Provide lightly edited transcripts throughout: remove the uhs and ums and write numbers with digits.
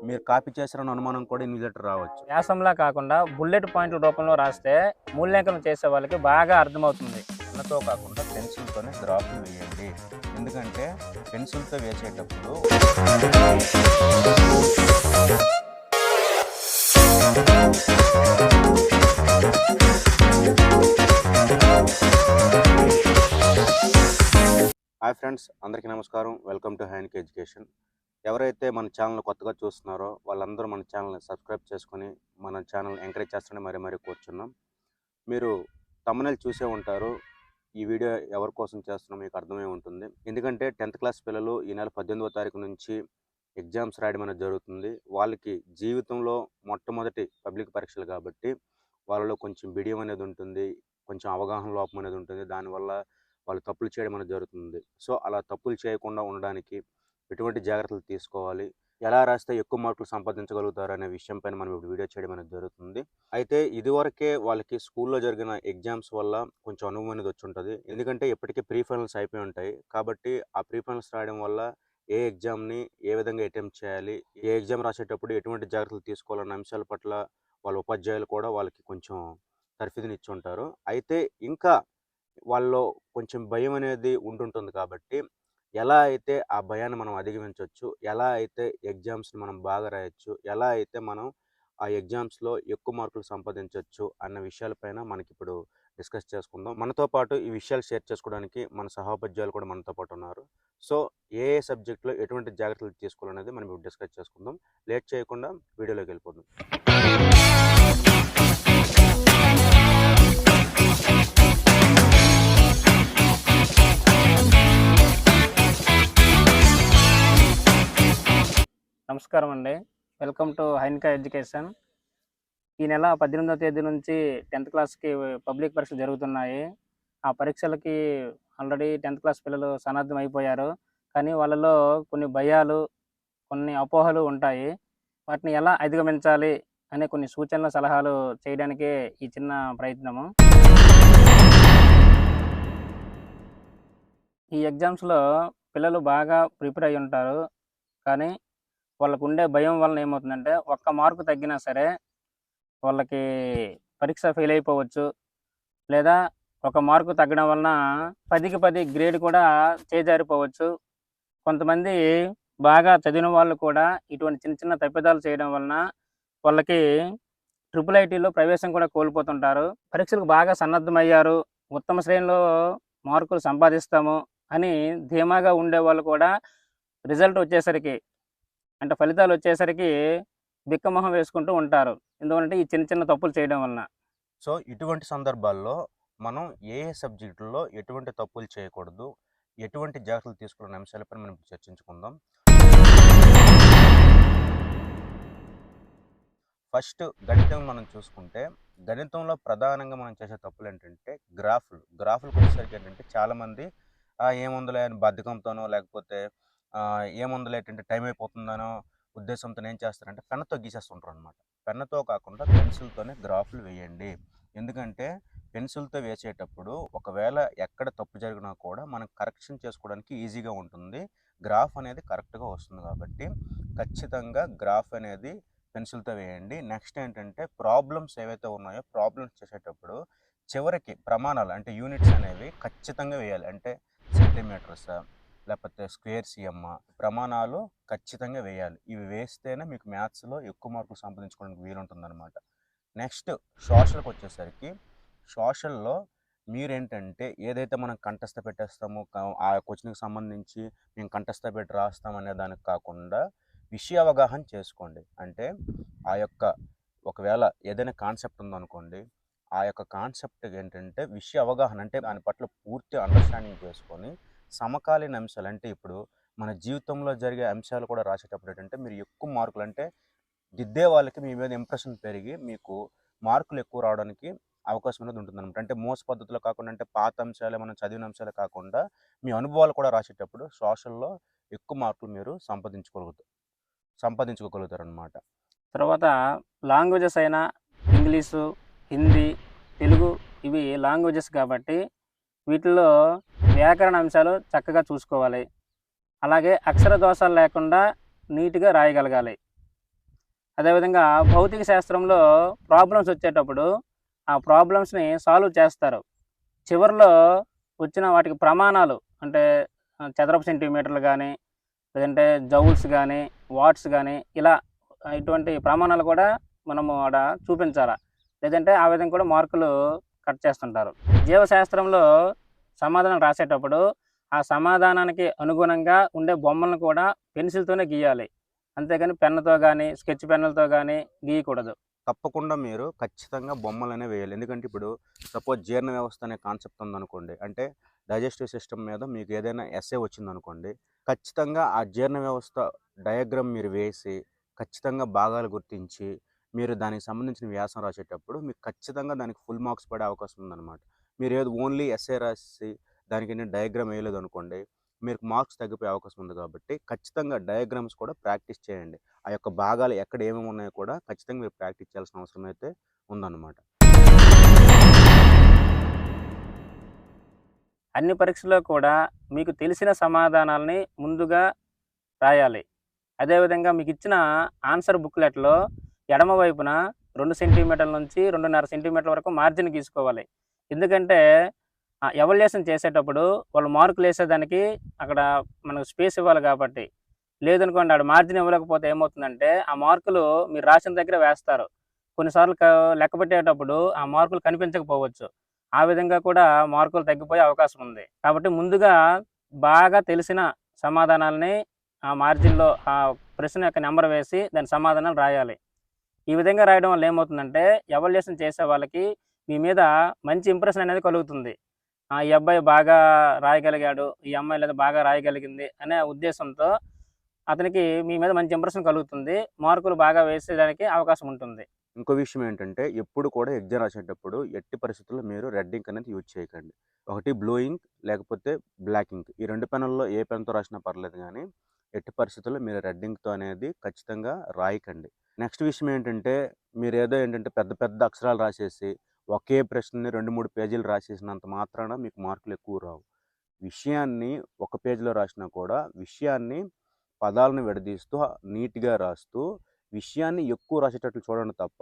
మీరు కాపీ చేశారన్న అనుమానం కూడా ఇన్విజిలేటర్ రావచ్చు. వ్యాసంలా కాకుండా బుల్లెట్ పాయింట్ల రూపంలో రాస్తే మూల్యాంకనం చేసే వాళ్ళకి బాగా అర్థమవుతుంది. పెన్నుతో కాకుండా పెన్సిల్తోనే గ్రాఫ్లు వేయండి. ఎందుకంటే పెన్సిల్తో వేసేటప్పుడు హాయ్ ఫ్రెండ్స్, అందరికీ నమస్కారం. వెల్కమ్ టు హైన్కి ఎడ్యుకేషన్. ఎవరైతే మన ఛానల్ కొత్తగా చూస్తున్నారో వాళ్ళందరూ మన ఛానల్ని సబ్స్క్రైబ్ చేసుకొని మన ఛానల్ని ఎంకరేజ్ చేస్తారని మరీ కోరుచున్నాం. మీరు తమ్మునేలు చూసే ఉంటారు. ఈ వీడియో ఎవరి కోసం చేస్తున్నాం మీకు అర్థమై ఉంటుంది. ఎందుకంటే 10th క్లాస్ పిల్లలు ఈ నెల 18వ తారీఖు నుంచి ఎగ్జామ్స్ రాయడం అనేది జరుగుతుంది. వాళ్ళకి జీవితంలో మొట్టమొదటి పబ్లిక్ పరీక్షలు కాబట్టి వాళ్ళలో కొంచెం బిడియం అనేది ఉంటుంది, కొంచెం అవగాహన లోపం అనేది ఉంటుంది. దానివల్ల వాళ్ళు తప్పులు చేయడం అనేది జరుగుతుంది. సో అలా తప్పులు చేయకుండా ఉండడానికి ఎటువంటి జాగ్రత్తలు తీసుకోవాలి, ఎలా రాస్తే ఎక్కువ మార్కులు సంపాదించగలుగుతారు అనే విషయం పైన మనం ఇప్పుడు వీడియో చేయడం అనేది జరుగుతుంది. అయితే ఇదివరకే వాళ్ళకి స్కూల్లో జరిగిన ఎగ్జామ్స్ వల్ల కొంచెం అనుభవం అనేది వచ్చి ఉంటుంది. ఎందుకంటే ఇప్పటికే ప్రీ ఫైనల్స్ అయిపోయి ఉంటాయి కాబట్టి ఆ ప్రీ ఫైనల్స్ రాయడం వల్ల ఏ ఎగ్జామ్ని ఏ విధంగా అటెంప్ట్ చేయాలి, ఏ ఎగ్జామ్ రాసేటప్పుడు ఎటువంటి జాగ్రత్తలు తీసుకోవాలన్న అంశాల పట్ల వాళ్ళ ఉపాధ్యాయులు కూడా వాళ్ళకి కొంచెం తర్ఫీదునిచ్చి ఉంటారు. అయితే ఇంకా వాళ్ళలో కొంచెం భయం అనేది ఉంటుంటుంది కాబట్టి ఎలా అయితే ఆ భయాన్ని మనం అధిగమించవచ్చు, ఎలా అయితే ఎగ్జామ్స్ని మనం బాగా రాయొచ్చు, ఎలా అయితే మనం ఆ ఎగ్జామ్స్లో ఎక్కువ మార్కులు సంపాదించవచ్చు అన్న విషయాలపైన మనకి ఇప్పుడు డిస్కస్ చేసుకుందాం. మనతో పాటు ఈ విషయాలు షేర్ చేసుకోవడానికి మన సహోపాధ్యాయులు కూడా మనతో పాటు ఉన్నారు. సో ఏ సబ్జెక్ట్లో ఎటువంటి జాగ్రత్తలు తీసుకోవాలనేది మనం ఇప్పుడు డిస్కస్ చేసుకుందాం. లేట్ చేయకుండా వీడియోలోకి వెళ్ళిపోదాం. నమస్కారం అండి, వెల్కమ్ టు హైన్కా ఎడ్యుకేషన్. ఈ నెల 18వ తేదీ నుంచి 10th క్లాస్కి పబ్లిక్ పరీక్షలు జరుగుతున్నాయి. ఆ పరీక్షలకి ఆల్రెడీ 10th క్లాస్ పిల్లలు సన్నద్ధం అయిపోయారు. కానీ వాళ్ళలో కొన్ని భయాలు, కొన్ని అపోహలు ఉంటాయి. వాటిని ఎలా అధిగమించాలి అనే కొన్ని సూచనలు, సలహాలు చేయడానికే ఈ చిన్న ప్రయత్నము. ఈ ఎగ్జామ్స్లో పిల్లలు బాగా ప్రిపేర్ అయి ఉంటారు. కానీ వాళ్ళకు ఉండే భయం వలన ఏమవుతుందంటే ఒక్క మార్కు తగ్గినా సరే వాళ్ళకి పరీక్ష ఫెయిల్ అయిపోవచ్చు, లేదా ఒక మార్కు తగ్గడం వలన 10కి 10 గ్రేడ్ కూడా చేజారిపోవచ్చు. కొంతమంది బాగా చదివిన వాళ్ళు కూడా ఇటువంటి చిన్న చిన్న తప్పిదాలు చేయడం వలన వాళ్ళకి ట్రిపుల్ ఐటీలో ప్రవేశం కూడా కోల్పోతుంటారు. పరీక్షలకు బాగా సన్నద్ధమయ్యారు, ఉత్తమ శ్రేణిలో మార్కులు సంపాదిస్తాము అని ధీమాగా ఉండే వాళ్ళు కూడా రిజల్ట్ వచ్చేసరికి, అంటే ఫలితాలు వచ్చేసరికి బిక్కమొహం వేసుకుంటూ ఉంటారు. ఎందుకంటే ఈ చిన్న చిన్న తప్పులు చేయడం వలన. సో ఇటువంటి సందర్భాల్లో మనం ఏ సబ్జెక్టుల్లో ఎటువంటి తప్పులు చేయకూడదు, ఎటువంటి జాగ్రత్తలు తీసుకునే అంశాలపై మనం చర్చించుకుందాం. ఫస్ట్ గణితం మనం చూసుకుంటే, గణితంలో ప్రధానంగా మనం చేసే తప్పులు ఏంటంటే గ్రాఫ్లకు వచ్చేసరికి ఏంటంటే చాలామంది ఏముందులే అని బద్ధకంతోనో, లేకపోతే ఏముందులే ఏంటంటే టైం అయిపోతుందనో ఉద్దేశంతో ఏం చేస్తారంటే పెన్నుతో గీసేస్తుంటారు అనమాట. పెన్నుతో కాకుండా పెన్సిల్తోనే గ్రాఫ్లు వేయండి. ఎందుకంటే పెన్సిల్తో వేసేటప్పుడు ఒకవేళ ఎక్కడ తప్పు జరిగినా కూడా మనం కరెక్షన్ చేసుకోవడానికి ఈజీగా ఉంటుంది. గ్రాఫ్ అనేది కరెక్ట్గా వస్తుంది కాబట్టి ఖచ్చితంగా గ్రాఫ్ అనేది పెన్సిల్తో వేయండి. నెక్స్ట్ ఏంటంటే ప్రాబ్లమ్స్ ఏవైతే ఉన్నాయో ప్రాబ్లమ్స్ చేసేటప్పుడు చివరికి ప్రమాణాలు అంటే యూనిట్స్ అనేవి ఖచ్చితంగా వేయాలి. అంటే సెంటీమీటర్స్ లేకపోతే స్క్వేర్ సిఎం ప్రమాణాలు ఖచ్చితంగా వేయాలి. ఇవి వేస్తేనే మీకు మ్యాథ్స్లో ఎక్కువ మార్కులు సంపాదించుకోవడానికి వీలుంటుందన్నమాట. నెక్స్ట్ సోషల్కి వచ్చేసరికి, సోషల్లో మీరేంటంటే ఏదైతే మనం కంఠస్థ పెట్టేస్తామో ఆ క్వశ్చన్కి సంబంధించి మేము కంఠస్థ పెట్టి రాస్తాం అనే దానికి కాకుండా విషయ అవగాహన చేసుకోండి. అంటే ఆ యొక్క ఒకవేళ ఏదైనా కాన్సెప్ట్ ఉందనుకోండి, ఆ యొక్క కాన్సెప్ట్ ఏంటంటే విషయ అవగాహన అంటే దాని పట్ల పూర్తి అండర్స్టాండింగ్ చేసుకొని సమకాలీన అంశాలు అంటే ఇప్పుడు మన జీవితంలో జరిగే అంశాలు కూడా రాసేటప్పుడు ఏంటంటే మీరు ఎక్కువ మార్కులు అంటే దిద్దే వాళ్ళకి మీ మీద ఇంప్రెషన్ పెరిగి మీకు మార్కులు ఎక్కువ రావడానికి అవకాశం అనేది ఉంటుంది అనమాట. అంటే మోస పద్ధతిలో కాకుండా, అంటే పాత అంశాలే మనం చదివిన అంశాలే కాకుండా మీ అనుభవాలు కూడా రాసేటప్పుడు సోషల్లో ఎక్కువ మార్కులు మీరు సంపాదించుకోగలుగుతారు అనమాట. తర్వాత లాంగ్వేజెస్ అయినా ఇంగ్లీషు, హిందీ, తెలుగు ఇవి లాంగ్వేజెస్ కాబట్టి వీటిల్లో వ్యాకరణ అంశాలు చక్కగా చూసుకోవాలి. అలాగే అక్షర దోషాలు లేకుండా నీట్గా రాయగలగాలి. అదేవిధంగా భౌతిక శాస్త్రంలో ప్రాబ్లమ్స్ వచ్చేటప్పుడు ఆ ప్రాబ్లమ్స్‌ని సాల్వ్ చేస్తారు. చివరిలో వచ్చిన వాటికి ప్రమాణాలు అంటే చదరపు సెంటీమీటర్లు గానీ, లేదంటే జౌల్స్ గానీ, వాట్స్ గానీ ఇలా ఇటువంటి ప్రమాణాలు కూడా మనము ఆడ చూపించాల. లేదంటే ఆ విధంగా కూడా మార్కులు కట్ చేస్తుంటారు. జీవశాస్త్రంలో సమాధానం రాసేటప్పుడు ఆ సమాధానానికి అనుగుణంగా ఉండే బొమ్మలను కూడా పెన్సిల్‌తోనే గీయాలి. అంతేగాని పెన్నుతో గానీ, స్కెచ్ పెన్నులతో గానీ గీయకూడదు. తప్పకుండా మీరు ఖచ్చితంగా బొమ్మలనేవి వేయాలి. ఎందుకంటే ఇప్పుడు సపోజ్ జీర్ణ వ్యవస్థ అనే కాన్సెప్ట్ ఉందనుకోండి. అంటే డైజెస్టివ్ సిస్టమ్ మీద మీకు ఏదైనా ఎస్సే వచ్చిందనుకోండి. ఖచ్చితంగా ఆ జీర్ణ వ్యవస్థ డయాగ్రామ్ మీరు వేసి, ఖచ్చితంగా భాగాలు గుర్తించి, మీరు దానికి సంబంధించిన వ్యాసం రాసేటప్పుడు మీకు ఖచ్చితంగా దానికి ఫుల్ మార్క్స్ పడే అవకాశం ఉందన్నమాట. మీరేదో ఓన్లీ ఎస్సే రాసేసి దానికి డయాగ్రామ్ వేయలేదనుకోండి, మీకు మార్క్స్ తగ్గిపోయే అవకాశం ఉంది కాబట్టి ఖచ్చితంగా డయాగ్రామ్స్ కూడా ప్రాక్టీస్ చేయండి. ఆ యొక్క భాగాలు ఎక్కడ ఏమేమి ఉన్నాయో కూడా ఖచ్చితంగా మీరు ప్రాక్టీస్ చేయాల్సిన అవసరం అయితే ఉందన్నమాట. అన్ని పరీక్షల్లో కూడా మీకు తెలిసిన సమాధానాల్ని ముందుగా రాయాలి. అదేవిధంగా మీకిచ్చిన ఆన్సర్ బుక్‌లెట్‌లో ఎడమ వైపున 2 సెంటీమీటర్ల నుంచి 2.5 సెంటీమీటర్ల వరకు మార్జిన్ గీసుకోవాలి. ఎందుకంటే ఎవాల్యుయేషన్ చేసేటప్పుడు వాళ్ళు మార్కులేసేదానికి అక్కడ మనకు స్పేస్ ఇవ్వాలి కాబట్టి. లేదనుకోండి ఆడ మార్జిన్ ఇవ్వలేకపోతే ఏమవుతుందంటే, ఆ మార్కులు మీరు రాసిన దగ్గర వేస్తారు. కొన్నిసార్లు లెక్క పెట్టేటప్పుడు ఆ మార్కులు కనిపించకపోవచ్చు. ఆ విధంగా కూడా మార్కులు తగ్గిపోయే అవకాశం ఉంది. కాబట్టి ముందుగా బాగా తెలిసిన సమాధానాల్ని ఆ మార్జిన్‌లో ఆ ప్రశ్న యొక్క నంబర్ వేసి దాని సమాధానాలు రాయాలి. ఈ విధంగా రాయడం వల్ల ఏమవుతుందంటే, ఎవాల్యుయేషన్ చేసే వాళ్ళకి మీ మీద మంచి ఇంప్రెషన్ అనేది కలుగుతుంది. ఈ అబ్బాయి బాగా రాయగలిగాడు, ఈ అమ్మాయి లేదా బాగా రాయగలిగింది అనే ఉద్దేశంతో అతనికి మీ మీద మంచి ఇంప్రెషన్ కలుగుతుంది. మార్కులు బాగా వేసేదానికి అవకాశం ఉంటుంది. ఇంకో విషయం ఏంటంటే ఎప్పుడు కూడా ఎగ్జామ్ రాసేటప్పుడు ఎట్టి పరిస్థితుల్లో మీరు రెడ్ ఇంక్ అనేది యూజ్ చేయకండి. ఒకటి బ్లూ ఇంక్ లేకపోతే బ్లాక్ ఇంక్. ఈ 2 పెన్నుల్లో ఏ పెన్‌తో రాసినా పర్లేదు గానీ, ఎట్టి పరిస్థితుల్లో మీరు రెడ్ ఇంక్‌తో అనేది ఖచ్చితంగా రాయకండి. నెక్స్ట్ విషయం ఏంటంటే మీరేదో ఏంటంటే పెద్ద పెద్ద అక్షరాలు రాసేసి, ఒకే ప్రశ్నని 2, 3 పేజీలు రాసేసినంత మాత్రాన మీకు మార్కులు ఎక్కువ రావు. విషయాన్ని ఒక పేజీలో రాసినా కూడా విషయాన్ని పదాలను విడదీస్తూ నీట్‌గా రాస్తూ విషయాన్ని ఎక్కువ రాసేటట్లు చూడండి తప్ప,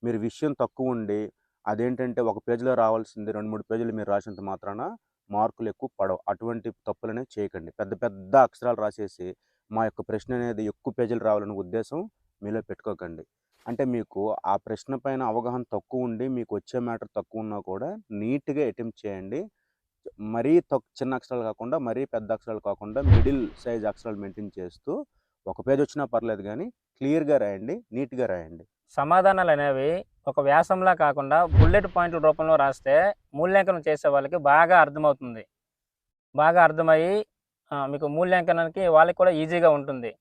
మీరు విషయం తక్కువుండి, అదేంటంటే ఒక పేజీలో రావాల్సింది 2, 3 పేజీలు మీరు రాసినంత మాత్రాన మార్కులు ఎక్కువ పడవు. అటువంటి తప్పులనేవి చేయకండి. పెద్ద పెద్ద అక్షరాలు రాసేసి, మా యొక్క ప్రశ్న అనేది ఎక్కువ పేజీలు రావాలనే ఉద్దేశం మీలో పెట్టుకోకండి. అంటే మీకు ఆ ప్రశ్న పైన అవగాహన తక్కువుండి, మీకు వచ్చే మ్యాటర్ తక్కువున్నా కూడా నీట్‌గా అటెంప్ట్ చేయండి. మరీ చిన్న అక్షరాలు కాకుండా, మరీ పెద్ద అక్షరాలు కాకుండా మిడిల్ సైజ్ అక్షరాలు మెయింటైన్ చేస్తూ, ఒక పేజ్ వచ్చినా పర్లేదు గానీ క్లియర్‌గా రాయండి. నీట్‌గా రాయండి. సమాధానాలనేవి ఒక వ్యాసంలా కాకుండా బుల్లెట్ పాయింట్ల రూపంలో రాస్తే మూల్యాంకనం చేసే వాళ్ళకి బాగా అర్థమవుతుంది. బాగా అర్థమయ్యి మీకు మూల్యాంకనానికి వాళ్ళకి కూడా ఈజీగా ఉంటుంది.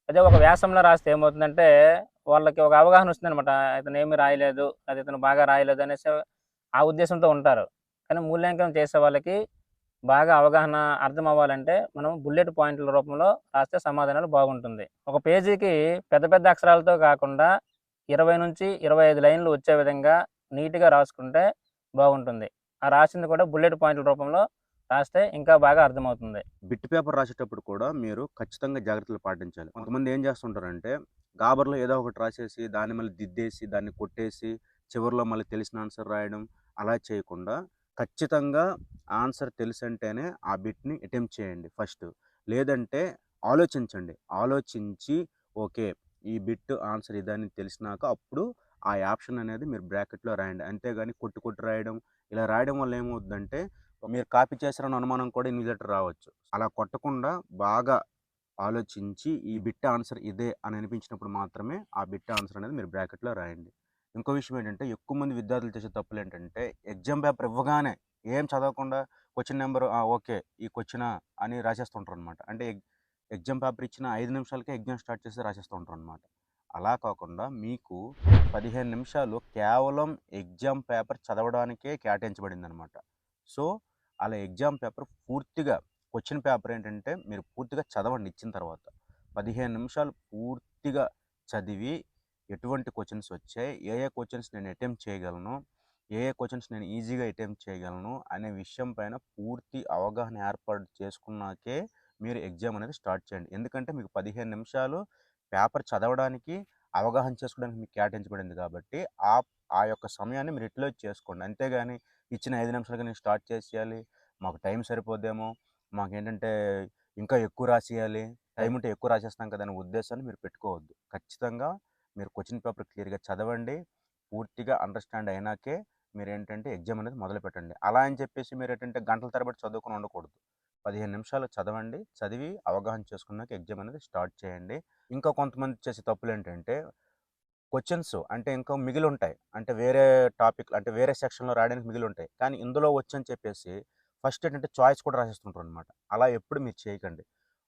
అదే ఒక వ్యాసంలో రాస్తే ఏమవుతుందంటే, వాళ్ళకి ఒక అవగాహన వస్తుందనమాట. ఇతను ఏమి రాయలేదు, లేదా ఇతను బాగా రాయలేదు అనేసి ఆ ఉద్దేశంతో ఉంటారు. కానీ మూల్యాంకనం చేసే వాళ్ళకి బాగా అవగాహన అర్థం అవ్వాలంటే, మనం బుల్లెట్ పాయింట్ల రూపంలో రాస్తే సమాధానాలు బాగుంటుంది. ఒక పేజీకి పెద్ద పెద్ద అక్షరాలతో కాకుండా 20-25 లైన్‌లు వచ్చే విధంగా నీట్‌గా రాసుకుంటే బాగుంటుంది. ఆ రాసింది కూడా బుల్లెట్ పాయింట్ల రూపంలో రాస్తే ఇంకా బాగా అర్థమవుతుంది. బిట్ పేపర్ రాసేటప్పుడు కూడా మీరు ఖచ్చితంగా జాగ్రత్తలు పాటించాలి. కొంతమంది ఏం చేస్తుంటారంటే, గాబర్‌లో ఏదో ఒకటి రాసేసి, దాన్ని మళ్ళీ దిద్దేసి, దాన్ని కొట్టేసి, చివరిలో మళ్ళీ తెలిసిన ఆన్సర్ రాయడం, అలా చేయకుండా ఖచ్చితంగా ఆన్సర్ తెలుసంటేనే ఆ బిట్‌ని అటెంప్ట్ చేయండి ఫస్టు. లేదంటే ఆలోచించండి. ఆలోచించి ఓకే. ఈ బిట్ ఆన్సర్ ఇదని తెలిసినాక అప్పుడు ఆ ఆప్షన్ అనేది మీరు బ్రాకెట్‌లో రాయండి. అంతేగాని కొట్టి కొట్టి రాయడం, ఇలా రాయడం వల్ల ఏమవుద్దంటే మీరు కాపీ చేశారన్న అనుమానం కూడా ఇన్విజిలేటర్ రావచ్చు. అలా కొట్టకుండా బాగా ఆలోచించి ఈ బిట్ ఆన్సర్ ఇదే అని అనిపించినప్పుడు మాత్రమే ఆ బిట్ ఆన్సర్ అనేది మీరు బ్రాకెట్‌లో రాయండి. ఇంకో విషయం ఏంటంటే ఎక్కువ మంది విద్యార్థులు చేసే తప్పులేంటంటే ఎగ్జామ్ పేపర్ ఇవ్వగానే ఏం చదవకుండా క్వెషన్ నంబర్ ఓకే. ఈ క్వెషనా అని రాసేస్తుంటారనమాట. అంటే ఎగ్జామ్ పేపర్ ఇచ్చిన 5 నిమిషాలకే ఎగ్జామ్ స్టార్ట్ చేసి రాసేస్తూ ఉంటారనమాట. అలా కాకుండా మీకు 15 నిమిషాలు కేవలం ఎగ్జామ్ పేపర్ చదవడానికే కేటాయించబడిందనమాట. సో, అలా ఎగ్జామ్ పేపర్ పూర్తిగా క్వెషన్ పేపర్ ఏంటంటే మీరు పూర్తిగా చదవండి ఇచ్చిన తర్వాత. 15 నిమిషాలు పూర్తిగా చదివి ఎటువంటి క్వెషన్స్ వచ్చాయి, ఏ ఏ క్వెషన్స్ నేను అటెంప్ట్ చేయగలను, ఏ ఏ క్వెషన్స్ నేను ఈజీగా అటెంప్ట్ చేయగలను అనే విషయం పైన పూర్తి అవగాహన ఏర్పాటు చేసుకున్నాకే మీరు ఎగ్జామ్ అనేది స్టార్ట్ చేయండి. ఎందుకంటే మీకు 15 నిమిషాలు పేపర్ చదవడానికి, అవగాహన చేసుకోవడానికి మీకు కేటాయించబడింది కాబట్టి ఆ ఆ యొక్క సమయాన్ని మీరు యూటిలైజ్ చేసుకోండి. అంతేగాని ఇచ్చిన 5 నిమిషాలకి నేను స్టార్ట్ చేసేయాలి, మాకు టైం సరిపోద్దేమో, మాకేంటంటే ఇంకా ఎక్కువ రాసేయాలి, టైం ఉంటే ఎక్కువ రాసేస్తాం కదా అనే ఉద్దేశాన్ని మీరు పెట్టుకోవద్దు. ఖచ్చితంగా మీరు క్వెషన్ పేపర్ క్లియర్‌గా చదవండి. పూర్తిగా అండర్‌స్టాండ్ అయినాకే మీరేంటంటే ఎగ్జామ్ అనేది మొదలుపెట్టండి. అలా అని చెప్పేసి మీరేంటంటే గంటల తరబడి చదువుకొని ఉండకూడదు. 15 నిమిషాలు చదవండి. చదివి అవగాహన చేసుకున్నాక ఎగ్జామ్ అనేది స్టార్ట్ చేయండి. ఇంకా కొంతమంది చేసే తప్పులేంటంటే క్వెషన్స్ అంటే ఇంకా మిగిలుంటాయి. అంటే వేరే టాపిక్ అంటే వేరే సెక్షన్‌లో రాయడానికి మిగిలుంటాయి. కానీ ఇందులో వచ్చని చెప్పేసి ఫస్ట్ ఏంటంటే చాయిస్ కూడా రాసేస్తుంటారనమాట. అలా ఎప్పుడు మీరు చేయకండి.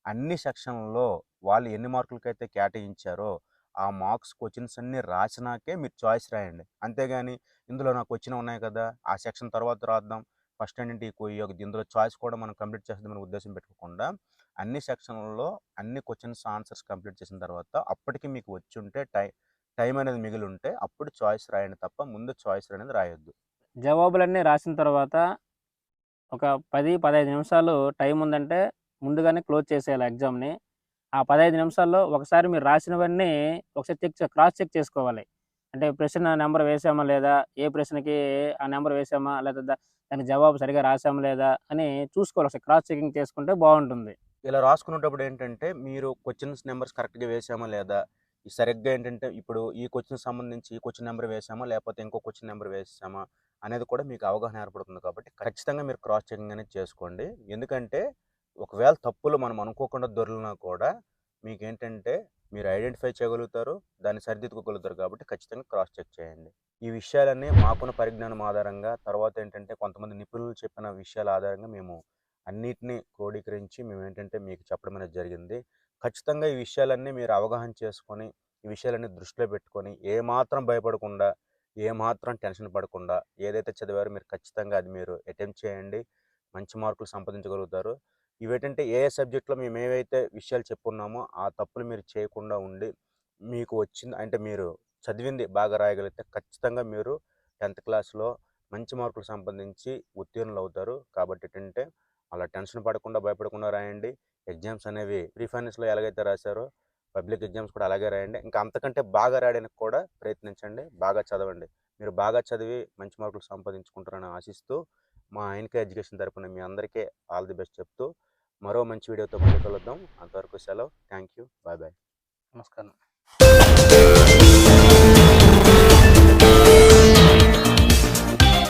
అన్ని సెక్షన్‌లో వాళ్ళు ఎన్ని మార్కులకైతే కేటాయించారో ఆ మార్క్స్ క్వెషన్స్ అన్నీ రాసినాకే మీరు చాయిస్ రాయండి. అంతేగాని ఇందులో నాకు వచ్చినవి ఉన్నాయి కదా! ఆ సెక్షన్ తర్వాత రాద్దాం. ఫస్ట్ ఏంటంటే ఇందులో చాయిస్ కూడా మనం కంప్లీట్ చేసేద్దామనే ఉద్దేశం పెట్టుకోకుండా అన్ని సెక్షన్‌లలో అన్ని క్వెషన్స్ ఆన్సర్స్ కంప్లీట్ చేసిన తర్వాత అప్పటికి మీకు వచ్చుంటే టైం అనేది మిగిలుంటే అప్పుడు చాయిస్ రాయండి తప్ప ముందు చాయిస్ అనేది రాయొద్దు. జవాబులన్నీ రాసిన తర్వాత ఒక 10, 15 నిమిషాలు టైం ఉందంటే ముందుగానే క్లోజ్ చేసేయాలి ఎగ్జామ్‌ని. ఆ 15 నిమిషాల్లో ఒకసారి మీరు రాసినవన్నీ ఒకసారి క్రాస్ చెక్ చేసుకోవాలి. అంటే ప్రశ్న నంబర్ వేసామా లేదా? ఏ ప్రశ్నకి ఆ నంబర్ వేసామా? లేదా దానికి జవాబు సరిగ్గా రాసామా లేదా? అని చూసుకోవాలి. ఒకసారి క్రాస్ చెకింగ్ చేసుకుంటే బావుంటుంది. ఇలా రాసుకునేటప్పుడు ఏంటంటే మీరు క్వెషన్స్ నెంబర్స్ కరెక్ట్‌గా వేసామా లేదా? ఈ సరిగ్గా ఏంటంటే ఇప్పుడు ఈ క్వెషన్‌కి సంబంధించి ఈ క్వెషన్ నెంబర్ వేసామా? లేకపోతే ఇంకో క్వెషన్ నెంబర్ వేసామా? అనేది కూడా మీకు అవగాహన ఏర్పడుతుంది కాబట్టి ఖచ్చితంగా మీరు క్రాస్ చెకింగ్ అనేది చేసుకోండి. ఎందుకంటే ఒకవేళ తప్పులు మనం అనుకోకుండా దొర్లినా కూడా మీకేంటంటే మీరు ఐడెంటిఫై చేయగలుగుతారు. దాన్ని సరిదిద్దుకోగలుగుతారు కాబట్టి ఖచ్చితంగా క్రాస్ చెక్ చేయండి. ఈ విషయాలన్నీ మాకున్న పరిజ్ఞానం ఆధారంగా తర్వాత ఏంటంటే కొంతమంది నిపుణులు చెప్పిన విషయాల ఆధారంగా మేము అన్నిటిని క్రోడీకరించి మేమేంటంటే మీకు చెప్పడం అనేది జరిగింది. ఖచ్చితంగా ఈ విషయాలన్నీ మీరు అవగాహన చేసుకొని, ఈ విషయాలన్నీ దృష్టిలో పెట్టుకొని, ఏమాత్రం భయపడకుండా, ఏమాత్రం టెన్షన్ పడకుండా, ఏదైతే చదివారో మీరు ఖచ్చితంగా అది మీరు అటెంప్ట్ చేయండి. మంచి మార్కులు సంపాదించగలుగుతారు. ఇవేంటంటే ఏ ఏ సబ్జెక్ట్‌లో మేమేవైతే విషయాలు చెప్పున్నామో, ఆ తప్పులు మీరు చేయకుండా ఉండి, మీకు వచ్చింది అంటే మీరు చదివింది బాగా రాయగలిగితే ఖచ్చితంగా మీరు 10థ్ క్లాస్‌లో మంచి మార్కులు సంపాదించి ఉత్తీర్ణులవుతారు. కాబట్టి ఏంటంటే అలా టెన్షన్ పడకుండా, భయపడకుండా రాయండి. ఎగ్జామ్స్ అనేవి ప్రీ ఫైనల్స్‌లో ఎలాగైతే రాసారో, పబ్లిక్ ఎగ్జామ్స్ కూడా అలాగే రాయండి. ఇంకా అంతకంటే బాగా రాయడానికి కూడా ప్రయత్నించండి. బాగా చదవండి. మీరు బాగా చదివి మంచి మార్కులు సంపాదించుకుంటారని ఆశిస్తూ, మా ఐన్‌కే ఎడ్యుకేషన్ తరపున మీ అందరికీ ఆల్ ది బెస్ట్ చెప్తూ, మరో మంచి వీడియోతో మళ్ళీ కలుద్దాం. అంతవరకు సెలవు. Thank you. Bye bye. నమస్కారం.